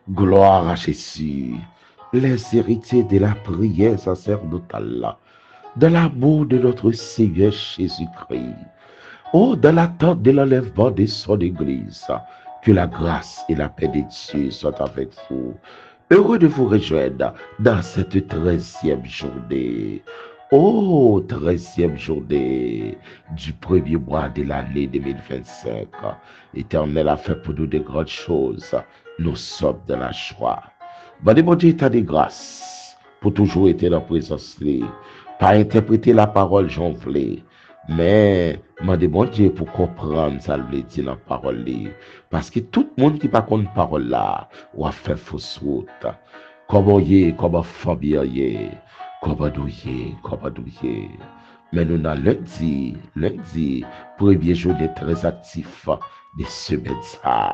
Gloire à Jésus, les héritiers de la prière sacerdotale, de l'amour de notre Seigneur Jésus-Christ. Oh, dans l'attente de l'enlèvement de son Église, que la grâce et la paix de Dieu soient avec vous. Heureux de vous rejoindre dans cette 13e journée. Oh, 13e journée du premier mois de l'année 2025. Éternel a fait pour nous de grandes choses. Nous sommes dans la joie. Bon Dieu, t'as des grâces pour toujours être dans la présence. Pas interpréter la parole, j'en voulais. Mais, demandez bon Dieu pour comprendre ça veut dire la parole. Parce que tout le monde qui pas contre parole là, ou a fait fausse route. Comment y est, comment famille y est, comment nous y est, comment nous y est. Mais nous avons lundi, premier jour de très actif de semaine ça.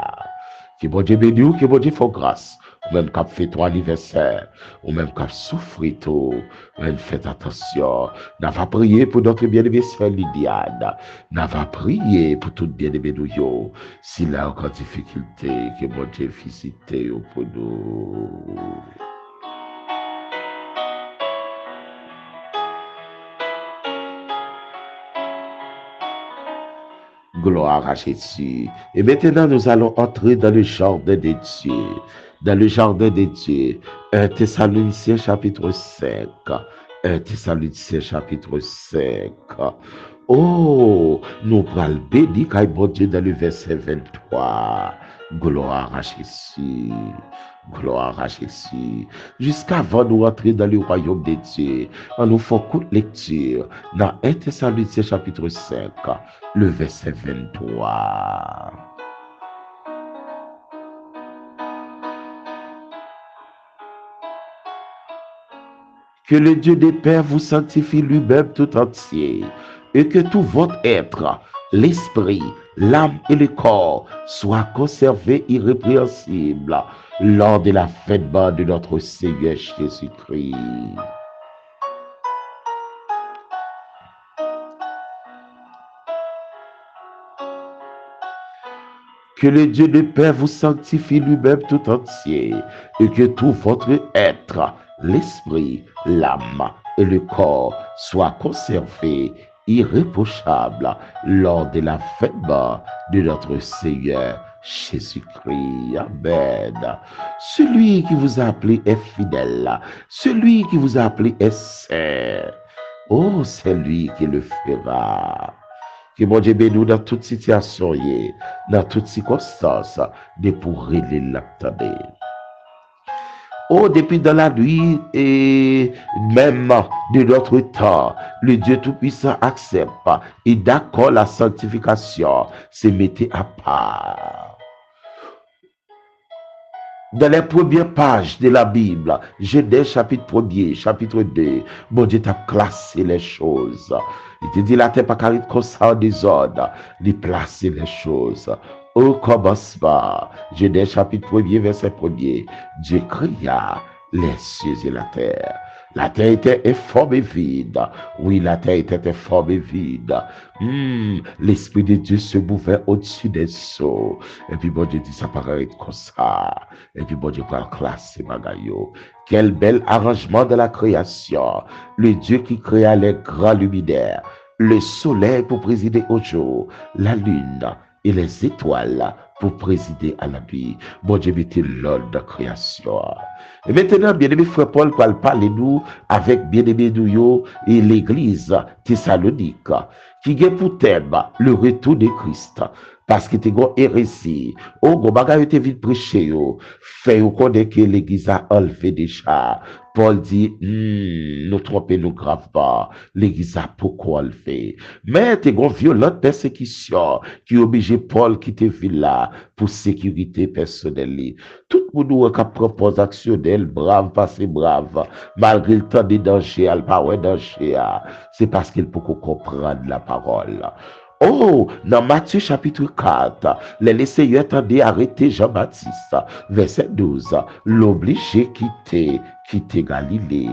Que bon Dieu bénisse, que bon Dieu fasse grâce. Ou même quand fait ton anniversaire, ou même quand souffre tout, même faites attention. N'a pas prié pour notre bien-aimée sœur Lydiane. N'a pas prié pour toute bien-aimée nous yo. S'il a encore difficulté, que bon Dieu visite pour nous. Gloire à Jésus. Et maintenant, nous allons entrer dans le jardin de Dieu. Dans le jardin de Dieu. 1 Thessaloniciens chapitre 5. 1 Thessaloniciens chapitre 5. Oh, nous parlons béni car bon Dieu dans le verset 23. Gloire à Jésus. Gloire à Jésus. Jusqu'avant nous entrer dans le royaume de Dieu, on nous fait courte lecture dans 1 Thessaloniciens chapitre 5, le verset 23. Que le Dieu des Pères vous sanctifie lui-même tout entier, et que tout votre être, l'esprit, l'âme et le corps soient conservés irrépréhensibles lors de l'avènement de notre Seigneur Jésus-Christ. Que le Dieu de paix vous sanctifie lui-même tout entier, et que tout votre être, l'esprit, l'âme et le corps soient conservés irréprochables lors de l'avènement de notre Seigneur Jésus-Christ. Amen. Celui qui vous a appelé est fidèle. Celui qui vous a appelé est saint. Oh, c'est lui qui le fera. Que mon Dieu bénisse dans toute situation, dans toute circonstance, de pour régler l'attendre. Oh, depuis dans la nuit et même de notre temps, le Dieu Tout-Puissant accepte et d'accord la sanctification, se mettait à part. Dans les premières pages de la Bible, Genèse chapitre 1er, chapitre 2, mon Dieu t'a classé les choses. Il te dit la terre pas carrée comme ça en désordre, il placer les choses. Au commencement, Genèse chapitre 1er, verset 1er, Dieu créa les cieux et la terre. La terre était informe et vide. Oui, la terre était informe et vide. L'Esprit de Dieu se mouvait au-dessus des eaux. Et puis, bon Dieu dit, ça paraît comme ça. Et puis, bon Dieu, pour classer Magayo. Quel bel arrangement de la création. Le Dieu qui créa les grands luminaires. Le soleil pour présider au jour. La lune et les étoiles pour présider à la nuit. Bon Dieu, mettez l'ordre de création. Et maintenant, bien-aimé frère Paul, parler nous avec bien-aimé nous et l'église Thessalonique, qui a pour thème le retour de Christ. Parce que tu as une hérésie. Oh, go bagay te vite prêché yo. Fait yo connaître que l'église a enlevé déjà. Paul dit, nous trompons nous grave pas. L'église a pourquoi enlevé. Mais tu as une violente persécution qui oblige Paul quitter ville là pour sécurité personnelle. Tout le monde qui propose actionnel, brave, passé brave, malgré le temps de danger, elle pas ouais danger. C'est parce qu'il peut comprendre la parole. Oh, dans Matthieu chapitre 4, les Seigneur attendait arrêter Jean-Baptiste, verset 12, l'obliger quitter Galilée.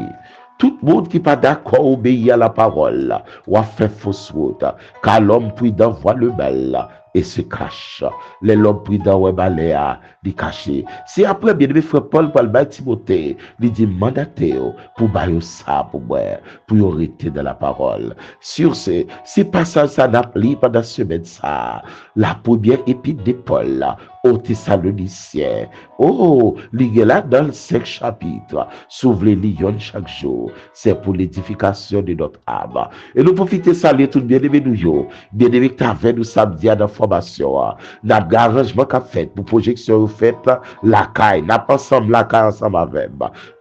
Tout le monde qui n'est pas d'accord obéit à la parole, ou a fait fausse route, car l'homme prudent voit le mal, et se cache. Les l'homme prudent ouais baléa, li caché. C'est après bien aimé frère Paul pour le Timothée, il dit mandaté pour bailler ça pour moi, pour arrêter dans la parole. Sur ces passages ça n'a pris pendant semaine ça. La première épître de Paul aux Thessaloniciens. Oh, il est là dans le 5 chapitres. S'ouvre les lions chaque jour. C'est pour l'édification de notre âme. Et nous profitons de saluer tout bien-aimé nous. Bien-aimé qui avec nous samedi dans la formation. Notre arrangement qu'a fait pour projection fait la caille. N'a pas ensemble la caille ensemble avec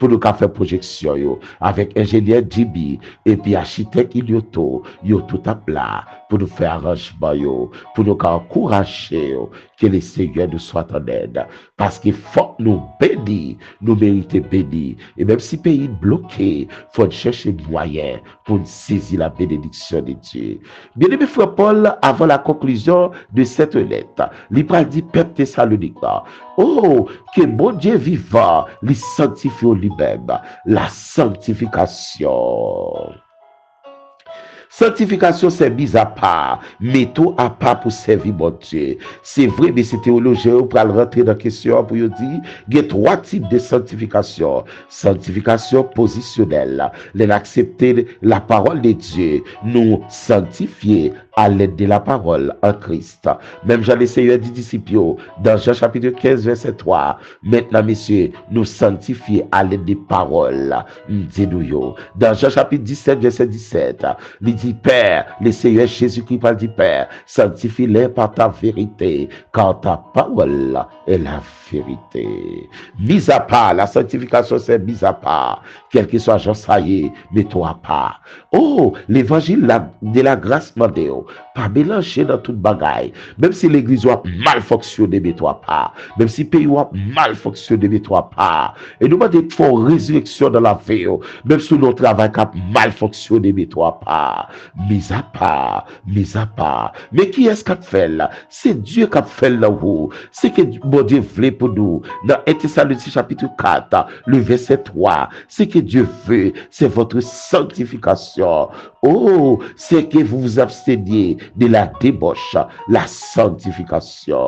pour nous faire projection avec ingénieur Jibi et puis architecte Ilioto. Yo tout à plat pour nous faire arrangement pour nous encourager que les Seigneur nous soit en aide. Parce qu'il faut nous bénir, nous mériter bénir. Et même si le pays est bloqué, il faut chercher moyen pour saisir la bénédiction de Dieu. Bien-aimé frère Paul, avant la conclusion de cette lettre, il dit peuple Thessalonique, oh, que mon Dieu vivant, il sanctifie lui-même, la sanctification. Sanctification, c'est mise à part. Mettons à part pour servir mon Dieu. C'est vrai, mais c'est théologien pour rentrer dans la question pour dire il y a 3 types de sanctification. Sanctification positionnelle. L'accepter la parole de Dieu. Nous sanctifier à l'aide de la parole en Christ. Même Jean le Seigneur dit disciples dans Jean chapitre 15, verset 3. Maintenant, messieurs, nous sanctifier à l'aide des paroles. Dans Jean chapitre 17, verset 17, il dit Père, le Seigneur Jésus-Christ parle du Père, sanctifie-les par ta vérité, car ta parole est la vérité. Mise à part, la sanctification c'est mise à part. Quel que soit Jean Saillé, mets-toi à part. Oh, l'évangile de la grâce mandéo, pas mélanger dans toute bagaille. Même si l'église a mal fonctionné, mets-toi à part. Même si le pays a mal fonctionné, mets-toi à part. Et nous demandons faut résurrection dans la vie. Même si notre travail a mal fonctionné, mets-toi à part. Mise à part, mise à part. Mais qui est-ce qui a fait là? C'est Dieu qui a fait là où. C'est que mon Dieu voulait pour nous. Dans 1 Thessaloniciens chapitre 4, le verset 3, c'est que Dieu veut, c'est votre sanctification. Oh, c'est que vous vous absteniez de la débauche, la sanctification.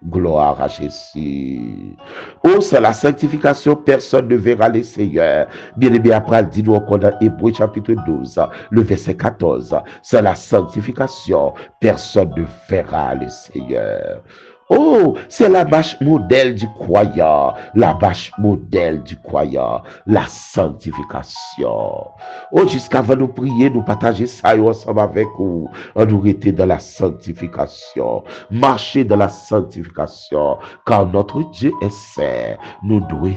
Gloire à Jésus. Oh, c'est la sanctification, personne ne verra le Seigneur. Bien aimé, après, dit-nous encore dans Hébreux chapitre 12, le verset 14. C'est la sanctification, personne ne verra le Seigneur. Oh, c'est la marche modèle du croyant, la marche modèle du croyant, la sanctification. Oh, jusqu'avant nous prier, nous partager ça ensemble avec vous, on nous était dans la sanctification, marcher dans la sanctification, car notre Dieu est saint, nous devons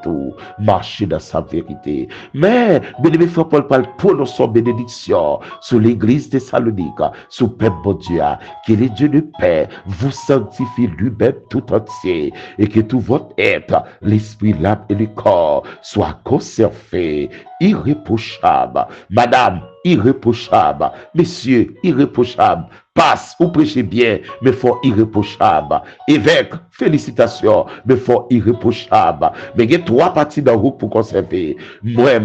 tout, marcher dans sa vérité. Mais, bien-aimé frère Paul parle pour nous son bénédiction sur l'église de Thessalonique, sur Père bon Dieu, que le Dieu de paix vous sanctifie lui-même tout entier et que tout votre être, l'esprit, l'âme et le corps soient conservés, irréprochables. Madame, irréprochable. Messieurs, irréprochable. Passe ou prêchez bien, mais fort irréprochable. Évêque, félicitations, mais fort irréprochable. Mais il y a 3 parties dans le groupe pour conserver. Moi,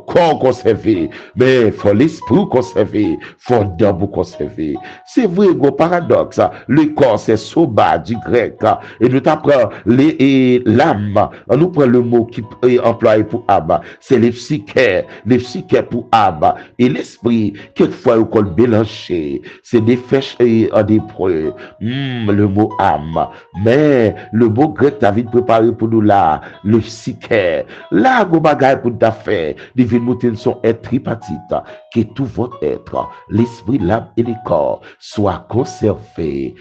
corps conservé, mais faut l'esprit conservé, faut d'âme pour conserver. C'est vrai, gros paradoxe. Le corps, c'est soba du grec. Et nous apprenons l'âme. On nous prend le mot qui est employé pour âme. C'est les psychés pour âme. Et l'esprit, quelquefois, on peut mélanger. C'est des fèches en hébreu. Le mot âme. Mais le mot grec, David préparé pour nous là, le psyché. Là, go bagaille pour ta fait. Divine monter son être tripartite. Que tout votre être, l'esprit, l'âme et le corps soient conservés.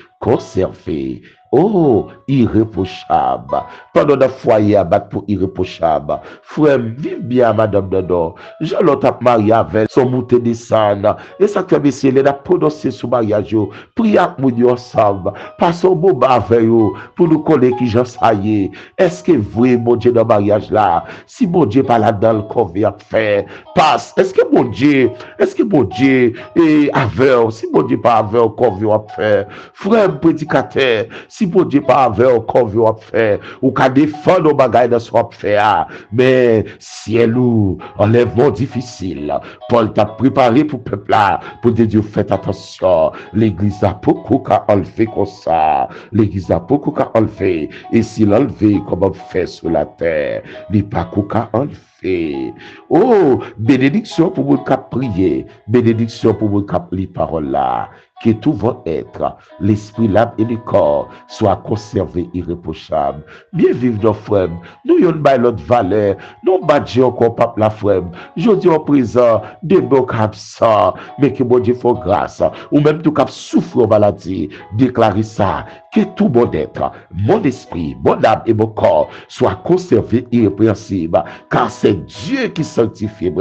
Oh, irréprochable. Pendant le foyer à battre pour irréprochable. Frère, vive bien, madame Dodo. Jean l'autre marié avec son montée descendre. Et ça fait monsieur, il a prononcé sous mariage. Priez à nous ensemble. Passons bon bas avec vous pour nous connaître qui j'en sais. Est-ce que vous, mon Dieu, dans le mariage là, si mon Dieu pas là dans le corps à faire, passe. Est-ce que mon Dieu est aveugle? Si mon Dieu pas aveugle, corps à faire. Frère, prédicateur, Si bon Dieu pas avec encore veut faire, ou qu'à défendre nos bagailles dans son faire, mais ciel ou enlèvement difficile. Paul t'a préparé pour le peuple là, pour te dire faites attention. L'église a beaucoup qu'à enlever comme ça. L'église a beaucoup qu'à enlever. Et s'il enlevé comme on fait sur la terre, il pas qu'à enlever. Oh, bénédiction pour vous qui prier, bénédiction pour vous qui les paroles là. Que tout votre être, l'esprit, l'âme et le corps soient conservés irréprochables. Bien vivre nos frères. Nous yon bay notre valeur. Nous badge encore pas la frère. Je dis au présent, des beaux cap ça, mais que bon Dieu faut grâce. Ou même tout cap souffre aux maladies. Déclarer ça. Que tout mon être, mon esprit, mon âme et mon corps soient conservés irrépréhensibles. Car c'est Dieu qui sanctifie.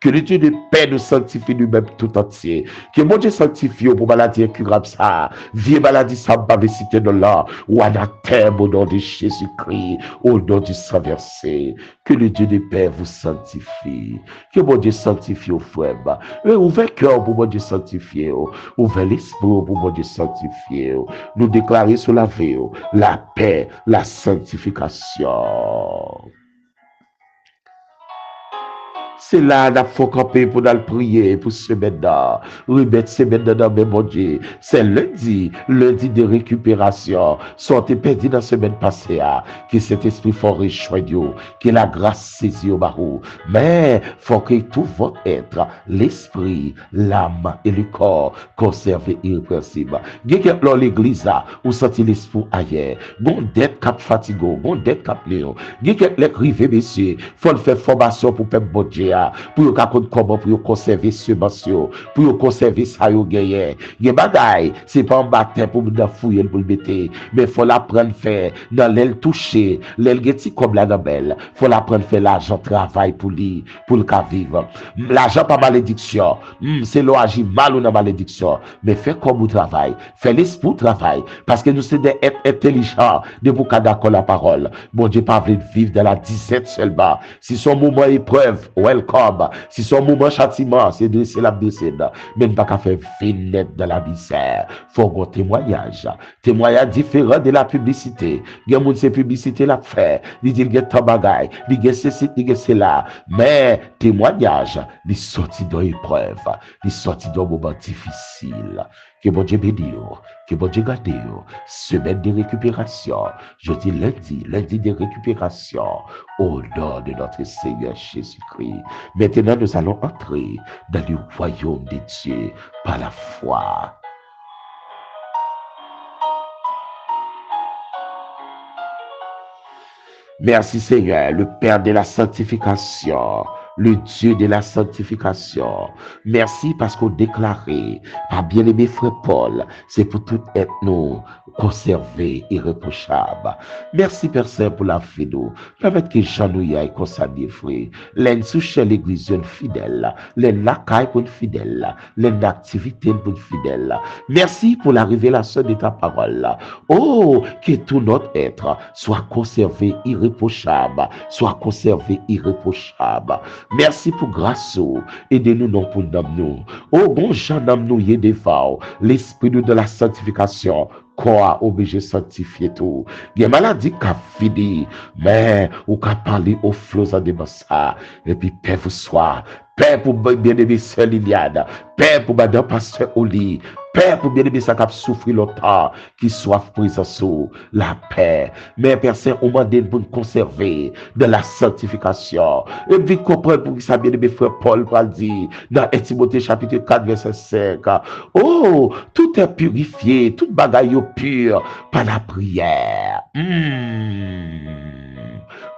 Que le Dieu de paix nous sanctifie lui-même tout entier. Que mon Dieu sanctifie pour maladie incurable ça. Vieille maladie ça va citer de là. Ou anathème au nom de Jésus-Christ. Au nom du sang versé. Que le Dieu de paix vous sanctifie. Que mon Dieu sanctifie aux frères. Ouvrez cœur pour mon Dieu sanctifier. Ouvrez l'esprit pour mon Dieu sanctifier. Nous déclarer sur la vie, la paix, la sanctification. C'est là qu'il faut camper pour nous prier pour ce maintenant. Remettre ce maintenant dans mes mon Dieu. C'est lundi de récupération. Sortez perdu dans la semaine passée. Que cet esprit fort réchoyé, que la grâce saisit au barreau. Mais faut que tout votre être, l'esprit, l'âme et le corps conservent irrépressible. Quelqu'un dans l'église, ou senti l'esprit ailleurs. Bon dette cap fatigo, bon dette cap léon. Quelqu'un l'écrivait, messieurs, faut faire formation pour peuple bon Dieu. Pour comprendre comment pour conserver ce monsieur, pour conserver ça yo gagné. Gen bagay, c'est pas un baptême pour nous fouiller pour le mettre, mais faut l'apprendre faire dans l'aile toucher, l'aile geti comme la belle. Faut l'apprendre faire l'argent travail pour lui, pour le cas vivre. L'argent pas malédiction. C'est l'agir mal ou dans malédiction, mais fait comme vous travail, fait l'esprit travail parce que nous c'est des êtres intelligents, de vous d'accord la parole. Bon Dieu pas veut vivre dans la disette seulement. Si son moment épreuve, welcome. Si son moment châtiment, c'est dresser la décide. Même pas qu'à faire finette dans la misère. Faut un témoignage. Témoignage différent de la publicité. Il y a moun se publicité la fait. Il dit qu'il y a tant bagay. Il y a ceci, il y a cela. Mais témoignage, il sorti dans l'épreuve. Il sorti dans un moment difficile. Que bon Dieu bénisse, que bon Dieu garde, semaine de récupération. Je dis lundi de récupération, au nom de notre Seigneur Jésus-Christ. Maintenant, nous allons entrer dans le royaume de Dieu par la foi. Merci Seigneur, le Père de la sanctification. Le Dieu de la sanctification. Merci parce qu'on déclaré par bien-aimé frère Paul, c'est pour tout être nous conservé, irréprochable. Merci Père Saint pour la vie nous. Permettre que Jean nous y aille conserver frère. L'en souche l'église fidèle, l'en l'accueil pour une fidèle, l'en activité pour une fidèle. Merci pour la révélation de ta parole. Oh, que tout notre être soit conservé irréprochable, soit conservé irréprochable. Merci pour grâce, aidez-nous non pour nous. Oh bon Jean nous y est devant, l'esprit de la sanctification. Quoi obligé sanctifier tout. Il y a maladie qui a fini, mais ou qui a parlé aux flots de ça. Et puis, paix vous soit. Paix pour bien-aimé Sœur Liliane. Paix pour madame pasteur Oli. Paix pour bien-aimé ça qui a souffert longtemps, qui soif présent sous la paix. Mais Père Saint, on m'a dit pour nous conserver de la sanctification. Et puis comprendre pour qui ça bien-aimé frère Paul va dire dans 1 Timothée chapitre 4 verset 5. Oh, tout est purifié, tout bagaille pur par la prière.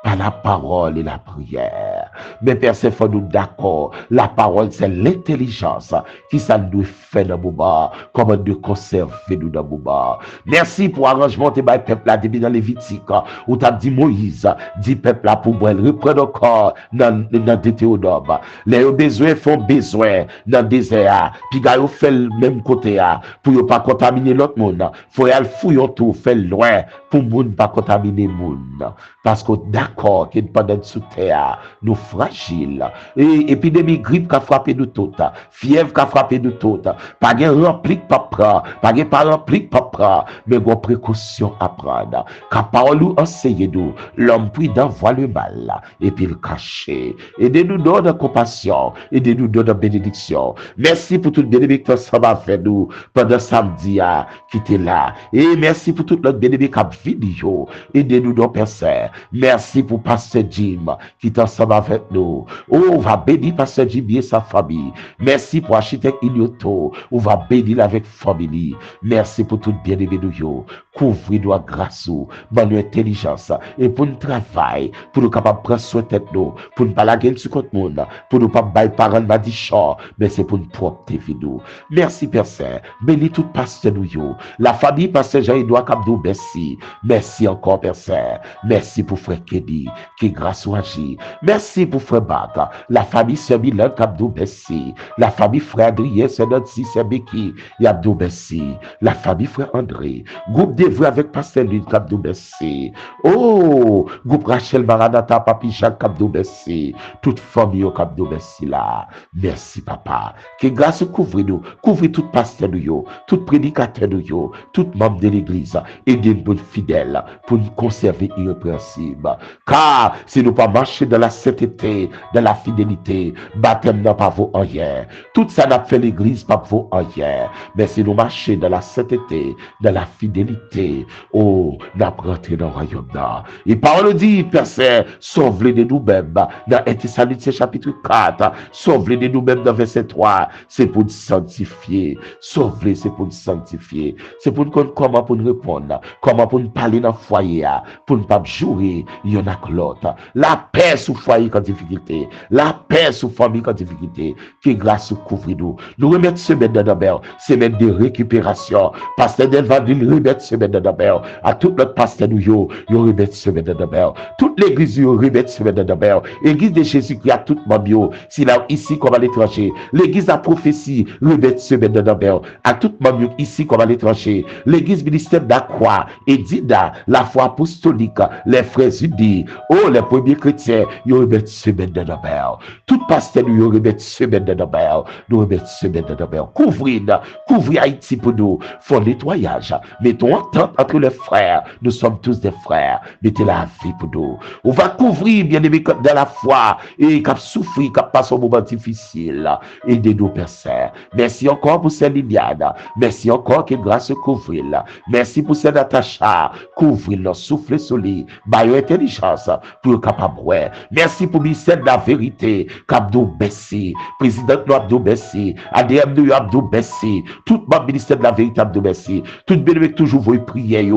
Par la parole et la prière. Mais Père Saint, faut nous d'accord. La parole, c'est l'intelligence qui ça nous fait dans le moment. Comment nous conserver nous dans le moment. Merci pour l'arrangement de ma peuple là, depuis dans Lévitique. Où tu as dit Moïse, dit peuple là pour moi, reprendre encore dans Deutéronome. Les besoins font besoin dans le désert. Puis ils fait le même côté pour ne pas contaminer l'autre monde. Faut y aller fouiller tout, faire loin pour ne pas contaminer le monde. parce que d'accord, que pendant sous terre, nous fragiles, et épidémie grippe qui a frappé nous toutes, fièvre qui a frappé nous toutes, pas de rempli que pas prendre, pas de pas rempli que pas prendre, mais une précaution à prendre. Car parole nous enseigne nous, l'homme prudent voit le mal, et puis le cacher. Aidez-nous dans la compassion, aidez-nous dans la bénédiction. Merci pour toute bénédiction ça va faire nous pendant samedi qui était là. Et merci pour toute notre bénédiction vidéo. Aidez-nous dans Père Saint. Merci pour Pasteur Jim qui est ensemble avec nous. Oh, on va bénir Pasteur Jim et sa famille. Merci pour architecte Ilioto. On va bénir avec famille. Merci pour tout bien-aimé nous. Couvrez-nous à grâce, dans l'intelligence et pour nous travail, pour nous capables de prendre soin de nous, pour nous pas la gueule sur contre monde, pour nous pas bailler parents m'a dit chant, mais c'est pour nous propre vie nous. Merci Père Saint. Bénis tout pasteur nous yo. La famille pasteur Jean-Edouard Kabdou, merci. Merci encore Père Saint. Merci pour frère Kédi, qui grâce ou agit. Merci pour frère Baka. La famille Sœur Milan Kabdou, merci. La famille frère Adrien, Sœur Nancy, Sœur Beki, Yabdou, merci. La famille frère André. Groupe d'Évreux avec pasteur Lune Kabdou, merci. Oh, groupe Rachel Maranatha, Papi Jacques Kabdou, merci. Toute famille au Kabdou, merci là. Merci papa. Que grâce couvre nous, couvre tout pasteur nous, tout prédicateur nous, tout membre de l'église, aidez-nous fidèles pour nous conserver irrépréhensibles. Car si nous pas marcher dans la sainteté, dans la fidélité, baptême n'a pas vaut en hier. Tout ça n'a fait l'église pas vaut en hier. Mais si nous marcher dans la sainteté, dans la fidélité, oh, n'a rentré dans le royaume là. Et parole dit, Père Saint, sauve-les de nous-mêmes. Dans Thessaloniciens chapitre 4, sauve-les de nous-mêmes dans verset 3. C'est pour nous sanctifier. Sauve-les, c'est pour nous sanctifier. C'est pour nous connaître comment pour nous répondre, comment pour nous parler dans le foyer, pour ne pas jouer, il y en a que l'autre. La paix sous foyer quand difficulté, la paix sous famille quand difficulté, que grâce couvre nous. Nous remettons semaine de Nobel, semaine de récupération. Pasteur Delva, nous remettons semaine de Nobel. À tout notre pasteur nous, nous remettons semaine de Nobel. Toute l'église, nous remettons semaine de Nobel. L'église de Jésus-Christ a tout le monde, si là, ici comme à l'étranger. L'église a prophétie, remettons semaine de Nobel. À tout le monde, ici comme à l'étranger. L'église ministère d'Aqua et Dida, la foi apostolique, les frères unis, oh, les premiers chrétiens, ils remettent semaine de Nobel. Tout pasteur, nous remettent semaine de Nobel. Nous remettons semaine de Nobel. Couvrez Haïti pour nous. Faut nettoyage. Mettons entente entre les frères. Nous sommes tous des frères. Mettez la vie pour nous. On va couvrir, bien aimé, dans la foi et qui a souffert, qui a passé un moment difficile. Aidez-nous, Père Saint. Merci encore pour cette Liliane. Merci encore que grâce couvre. Merci pour cette Natacha. Couvre-le, souffle sur lui. Baille intelligence pour le capable. Merci pour le ministère de la vérité. Kabdou Bessi. Président Abdou Bessi. ADM de Abdou Bessi. Tout le ministère de la vérité Abdou Bessi. Tout bénéfique toujours vous prier.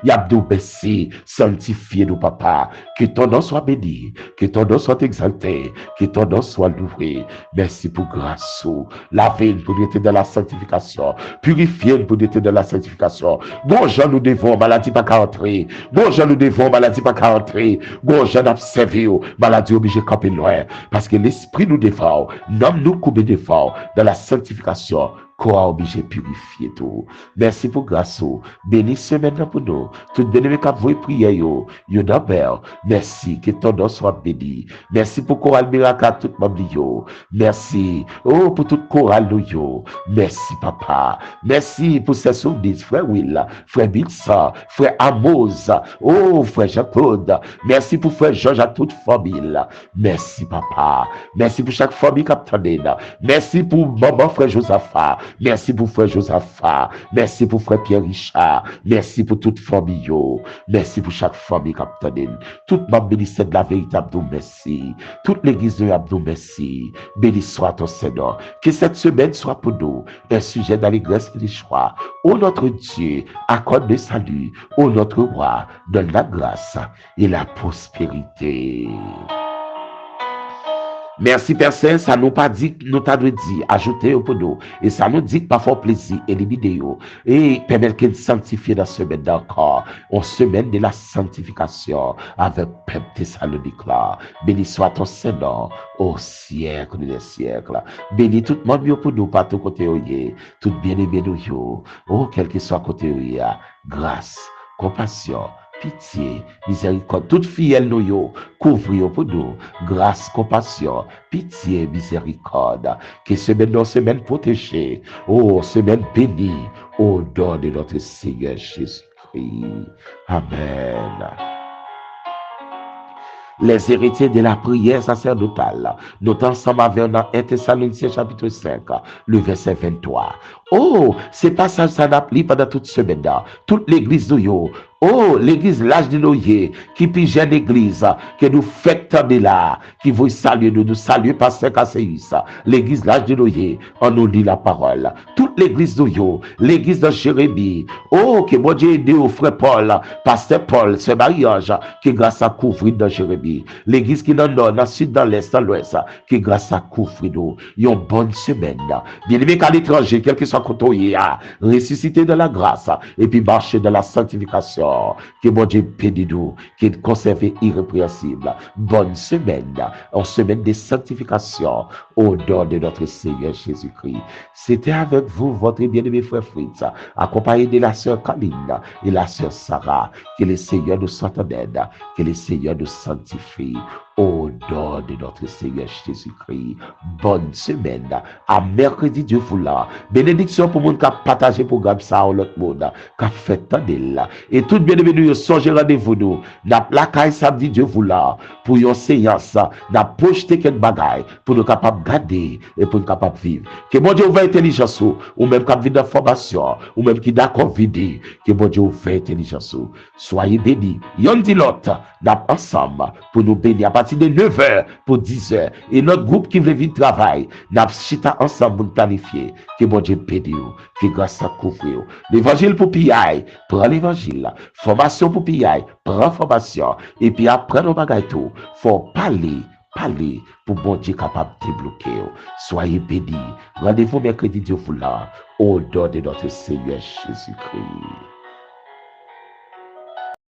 Abdou Bessi. Sanctifiez-nous, papa. Que ton nom soit béni. Que ton nom soit exalté. Que ton nom soit loué. Merci pour grâce. Lavez pour être dans la sanctification. Purifiez pour être dans la sanctification. Bon, Jean, nous devons, maladie pas qu'à entrer. Bon, Jean, nous devons, maladie pas qu'à entrer. Bon, Jean, observé, maladie obligée de camper loin. Parce que l'esprit nous défend. L'homme nous coupe défend dans la sanctification. Qu'on a obligé de purifier tout. Merci pour grâce. Bénissez maintenant pour nous. Tout bénéfice que vous priez, yo d'abord. Merci que ton nom soit béni. Merci pour chorale miracle à tout le monde. Merci. Oh, pour tout chorale yo. Merci, papa. Merci pour ces souvenirs, frère Will, frère Bilsa, frère Amos. Oh, frère Jean-Claude. Merci pour frère Georges à toute famille. Merci, papa. Merci pour chaque famille qui a. Merci pour maman, frère Josaphat. Merci pour frère Josaphat. Merci pour frère Pierre Richard. Merci pour toute famille. Merci pour chaque famille capitaine. Toute ma ministère de la vérité, Abdou, merci. Toute l'église de Abdou, merci. Béni soit ton Seigneur. Que cette semaine soit pour nous un sujet dans l'église et les choix. Ô notre Dieu, accorde le salut. Ô notre roi, donne la grâce et la prospérité. Merci Père Saint, ça nous pas dit, nous t'a dit, ajouter pour nous. Et ça nous dit pas fort plaisir, éliminer et permettre qu'il sanctifie dans ce semaine d'encore. On semaine de la sanctification avec peuple Thessalonique là. Béni soit ton Seigneur au siècle des siècles. Béni tout le monde pour nous, pas tout côté, tout bien aimé nous. Oh, quel que soit côté, grâce, compassion, pitié, miséricorde. Toute fidèle nous yo, couvrir pour nous, grâce, compassion, pitié, miséricorde. Que semaine dans semaine protégée, oh, semaine bénie, au nom de notre Seigneur Jésus-Christ. Amen. Les héritiers de la prière sacerdotale. Nous ensemble avec dans 1 Thessaloniciens chapitre 5, le verset 23. Oh, c'est pas ça n'applique pendant toute semaine. Toute l'église de yo. Oh, l'église l'âge de Noé, qui pige l'église, que nous fêtons de là, qui vous salue, nous saluons pasteur Kasséus. L'église l'âge de Noé, on nous lit la parole. Toute l'église de yo, l'église de Jérémie. Oh, que mon Dieu aide au frère Paul, pasteur Paul, ce mariage, qui grâce à couvrir dans Jérémie. L'église qui est dans le nord, dans le sud, dans l'est, dans l'ouest, qui grâce à couvrir nous. Une bonne semaine. Bien aimé qu'à l'étranger, quel que soit côté, ressusciter de la grâce, et puis marcher dans la sanctification. Que mon Dieu bénisse nous, qu'il conserve irrépréhensible. Bonne semaine, en semaine de sanctification, au nom de notre Seigneur Jésus-Christ. C'était avec vous, votre bien-aimé frère Fritz, accompagné de la sœur Kaline et la sœur Sarah. Que le Seigneur nous soit en aide, que le Seigneur nous sanctifie. Au nom de notre Seigneur Jésus-Christ. Bonne semaine. À mercredi, Dieu voulant. Bénédiction pour monde qui a partagé le programme ça ou l'autre monde, qui a fait tant de là. Et tout bien aimé, nous songez rendez-vous nous. N'a la caille samedi, Dieu voulant. Pour une séance, n'a projeté quelques bagailles pour nous capables de garder et pour nous capables de vivre. Que mon Dieu ouvre intelligence ou même qui vient de formation ou même qui d'accord vidé. Que mon Dieu ouvre intelligence. Soyez bénis. Yon dit l'autre, n'a ensemble pour nous bénir à partir de 9h pour 10h. Et notre groupe qui veut vivre travail, n'a chita ensemble pour nous planifier. Que mon Dieu bénisse, que grâce à couvrir. L'évangile pour PI, prends l'évangile. Formation pour PI, prends formation. Et puis après nos bagages tout, faut parler pour bon Dieu capable de débloquer. Soyez bénis. Rendez-vous mercredi Dieu voulant, au nom de notre Seigneur Jésus-Christ.